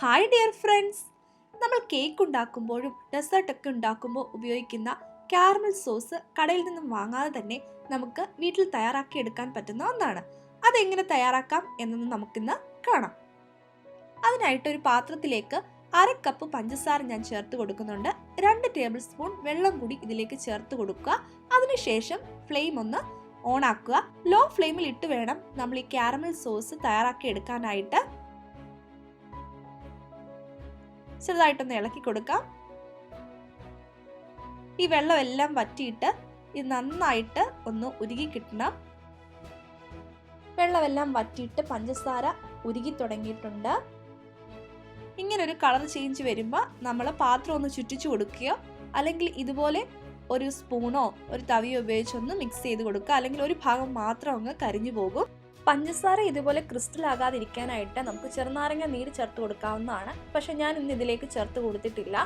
Hi dear friends, നമ്മൾ cake ഉണ്ടാക്കുമ്പോഴും ഡെസേർട്ടൊക്കെ ഉണ്ടാക്കുമ്പോൾ ഉപയോഗിക്കുന്ന കാരമൽ സോസ് കടയിൽ നിന്നും വാങ്ങാതെ തന്നെ നമുക്ക് വീട്ടിൽ തയ്യാറാക്കി എടുക്കാൻ പറ്റുന്ന ഒന്നാണ്. അതെങ്ങനെ തയ്യാറാക്കാം എന്നൊന്ന് നമുക്കിന്ന് കാണാം. അതിനായിട്ട് ഒരു പാത്രത്തിലേക്ക് 1/2 കപ്പ് പഞ്ചസാര ഞാൻ ചേർത്ത് കൊടുക്കുന്നുണ്ട്. 2 ടേബിൾ സ്പൂൺ വെള്ളം കൂടി ഇതിലേക്ക് ചേർത്ത് കൊടുക്കുക. അതിനുശേഷം ഫ്ലെയിം ഒന്ന് ഓൺ ആക്കുക. ലോ ഫ്ലെയിമിൽ ഇട്ട് വേണം നമ്മൾ ഈ കാരമൽ സോസ് തയ്യാറാക്കി എടുക്കാനായിട്ട്. ചെറുതായിട്ടൊന്ന് ഇളക്കി കൊടുക്കാം. ഈ വെള്ളം എല്ലാം വറ്റിയിട്ട് ഇത് നന്നായിട്ട് ഒന്ന് ഉരുകി കിട്ടണം. വെള്ളമെല്ലാം വറ്റിയിട്ട് പഞ്ചസാര ഉരുകി തുടങ്ങിയിട്ടുണ്ട്. ഇങ്ങനൊരു കളർ ചേഞ്ച് വരുമ്പോൾ നമ്മൾ പാത്രം ഒന്ന് ചുറ്റിച്ചു കൊടുക്കുകയോ അല്ലെങ്കിൽ ഇതുപോലെ ഒരു സ്പൂണോ ഒരു തവിയോ ഉപയോഗിച്ചൊന്ന് മിക്സ് ചെയ്ത് കൊടുക്കുക. അല്ലെങ്കിൽ ഒരു ഭാഗം മാത്രം അങ്ങ് കരിഞ്ഞു പോകും. പഞ്ചസാര ഇതുപോലെ ക്രിസ്റ്റൽ ആകാതിരിക്കാനായിട്ട് നമുക്ക് ചെറുനാരങ്ങ നീര് ചേർത്ത് കൊടുക്കാവുന്നതാണ്. പക്ഷെ ഞാൻ ഇന്ന് ഇതിലേക്ക് ചേർത്ത് കൊടുത്തിട്ടില്ല.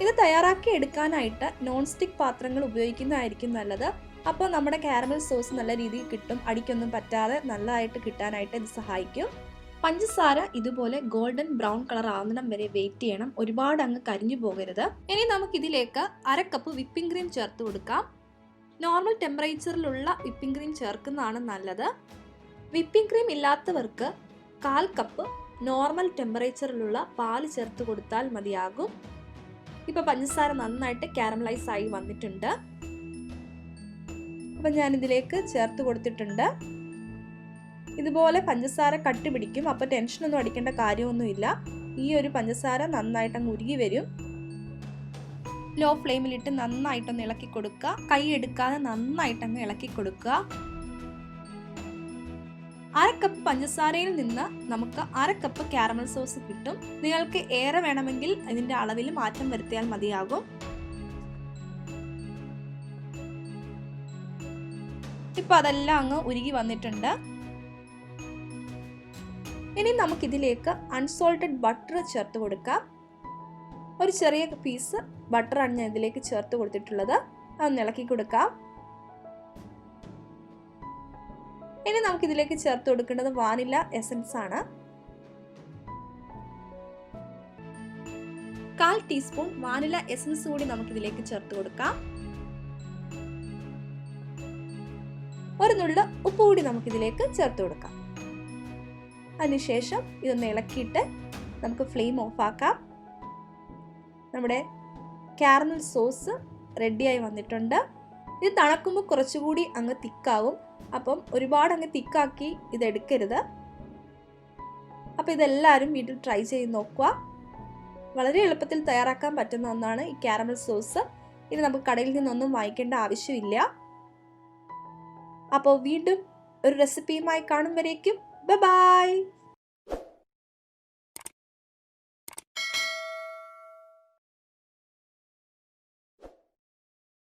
ഇത് തയ്യാറാക്കി എടുക്കാനായിട്ട് നോൺ സ്റ്റിക്ക് പാത്രങ്ങൾ ഉപയോഗിക്കുന്നതായിരിക്കും നല്ലത്. അപ്പോൾ നമ്മുടെ കാരമൽ സോസ് നല്ല രീതിയിൽ കിട്ടും. അടിക്കൊന്നും പറ്റാതെ നല്ലതായിട്ട് കിട്ടാനായിട്ട് ഇത് സഹായിക്കും. പഞ്ചസാര ഇതുപോലെ ഗോൾഡൻ ബ്രൗൺ കളർ ആവുന്നിടം വരെ വെയിറ്റ് ചെയ്യണം. ഒരുപാട് അങ്ങ് കരിഞ്ഞു പോകരുത്. ഇനി നമുക്ക് ഇതിലേക്ക് 1/2 കപ്പ് വിപ്പിംഗ് ക്രീം ചേർത്ത് കൊടുക്കാം. നോർമൽ ടെമ്പറേച്ചറിലുള്ള വിപ്പിംഗ് ക്രീം ചേർക്കുന്നതാണ് നല്ലത്. വിപ്പിംഗ് ക്രീം ഇല്ലാത്തവർക്ക് 1/4 കപ്പ് നോർമൽ ടെമ്പറേച്ചറിലുള്ള പാല് ചേർത്ത് കൊടുത്താൽ മതിയാകും. ഇപ്പൊ പഞ്ചസാര നന്നായിട്ട് കാരമലൈസ് ആയി വന്നിട്ടുണ്ട്. അപ്പം ഞാൻ ഇതിലേക്ക് ചേർത്ത് കൊടുത്തിട്ടുണ്ട്. ഇതുപോലെ പഞ്ചസാര കട്ടി പിടിക്കും. അപ്പോൾ ടെൻഷനൊന്നും അടിക്കേണ്ട കാര്യമൊന്നുമില്ല. ഈ ഒരു പഞ്ചസാര നന്നായിട്ട് അങ്ങ് ഉരുകി വരും. ലോ ഫ്ലെയിമിലിട്ട് നന്നായിട്ടൊന്ന് ഇളക്കി കൊടുക്കുക. കൈ എടുക്കാതെ നന്നായിട്ടങ്ങ് ഇളക്കി കൊടുക്കുക. 1/2 കപ്പ് പഞ്ചസാരയിൽ നിന്ന് നമുക്ക് 1/2 കപ്പ് കാരമൽ സോസ് കിട്ടും. നിങ്ങൾക്ക് ഏറെ വേണമെങ്കിൽ ഇതിന്റെ അളവിൽ മാറ്റം വരുത്തിയാൽ മതിയാകും. ഇപ്പൊ അതെല്ലാം അങ്ങ് ഉരുകി വന്നിട്ടുണ്ട്. ഇനി നമുക്കിതിലേക്ക് അൺസോൾട്ടഡ് ബട്ടർ ചേർത്ത് കൊടുക്കാം. ഒരു ചെറിയ പീസ് ബട്ടറാണ് ഞാൻ ഇതിലേക്ക് ചേർത്ത് കൊടുത്തിട്ടുള്ളത്. അതൊന്ന് ഇളക്കി കൊടുക്കാം. ഇനി നമുക്കിതിലേക്ക് ചേർത്ത് കൊടുക്കേണ്ടത് വാനില എസൻസ് ആണ്. 1/4 ടീസ്പൂൺ വാനില എസൻസ് കൂടി നമുക്കിതിലേക്ക് ചേർത്ത് കൊടുക്കാം. ഒരു നുള്ള് ഉപ്പ് കൂടി നമുക്കിതിലേക്ക് ചേർത്ത് കൊടുക്കാം. അതിനുശേഷം ഇതൊന്ന് ഇളക്കിയിട്ട് നമുക്ക് ഫ്ലെയിം ഓഫ് ആക്കാം. നമ്മുടെ കാരമൽ സോസ് റെഡിയായി വന്നിട്ടുണ്ട്. ഇത് തണുക്കുമ്പോൾ കുറച്ചുകൂടി അങ്ങ് തിക്കാവും. അപ്പം ഒരുപാട് അങ്ങ് തിക്കാക്കി ഇതെടുക്കരുത്. അപ്പം ഇതെല്ലാവരും വീട്ടിൽ ട്രൈ ചെയ്ത് നോക്കുക. വളരെ എളുപ്പത്തിൽ തയ്യാറാക്കാൻ പറ്റുന്ന ഒന്നാണ് ഈ കാരമൽ സോസ്. ഇത് നമുക്ക് കടയിൽ നിന്നൊന്നും വാങ്ങിക്കേണ്ട ആവശ്യമില്ല. അപ്പോൾ വീണ്ടും ഒരു റെസിപ്പിയുമായി കാണും വരേക്കും ബൈ.